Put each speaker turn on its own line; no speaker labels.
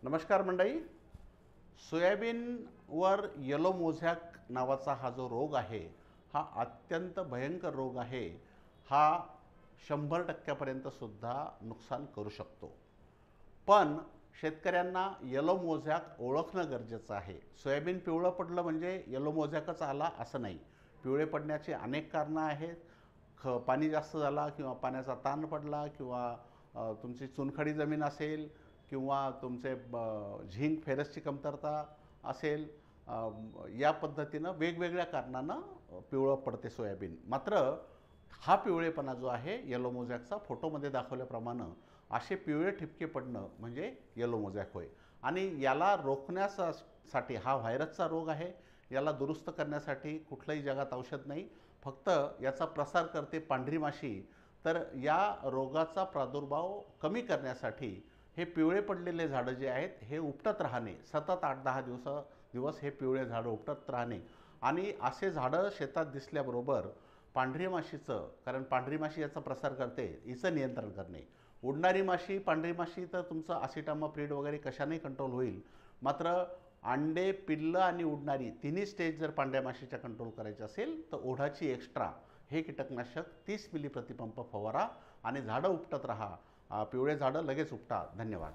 नमस्कार मंडळी. सोयाबीनवर yellow mosaic नावाचा हा जो रोग आहे हा अत्यंत भयंकर रोग आहे. हा 100% सुद्धा नुकसान करू शकतो. पण शेतकऱ्यांना येलो मोझॅक ओळखणं गरजेचं आहे. सोयाबीन पिवळं पडलं म्हणजे येलो मोझॅकच आला असं नाही. पिवळे पडण्याची अनेक कारणं आहेत. पाणी जास्त झाला किंवा पाण्याचा ताण पडला किंवा तुमची चुनखडी जमीन असेल किंवा तुमचे झिंक फेरसची कमतरता असेल, या पद्धतीनं वेगवेगळ्या कारणानं पिवळं पडते सोयाबीन. मात्र हा पिवळेपणा जो आहे येलो मोझॅकचा फोटोमध्ये दाखवल्याप्रमाणे असे पिवळे ठिपके पडणं म्हणजे येलो मोझॅक होय. आणि याला रोखण्यासाठी हा व्हायरसचा रोग आहे. याला दुरुस्त करण्यासाठी कुठलंही जगात औषध नाही. फक्त याचा प्रसार करते पांढरी माशी. तर या रोगाचा प्रादुर्भाव कमी करण्यासाठी हे पिवळे पडलेले झाडं जे आहेत हे उपटत राहणे, सतत 8-10 दिवस हे पिवळे झाडं उपटत राहणे. आणि असे झाडं शेतात दिसल्याबरोबर पांढरी माशीचं, कारण पांढरी माशी याचा प्रसार करते, हिचं नियंत्रण करणे. उडणारी माशी, पांढरी माशी तर तुमचं असिटामाप्रिड वगैरे कशाने कंट्रोल होईल. मात्र अंडे, पिल्लं आणि उडणारी तिन्ही स्टेज जर पांढऱ्या माशीच्या कंट्रोल करायचे असेल तर ओढाची एक्स्ट्रा हे कीटकनाशक 30 मिली प्रतिपंप फवारा आणि झाडं उपटत राहा. पिवळे झाडं लगेच उपटा. धन्यवाद.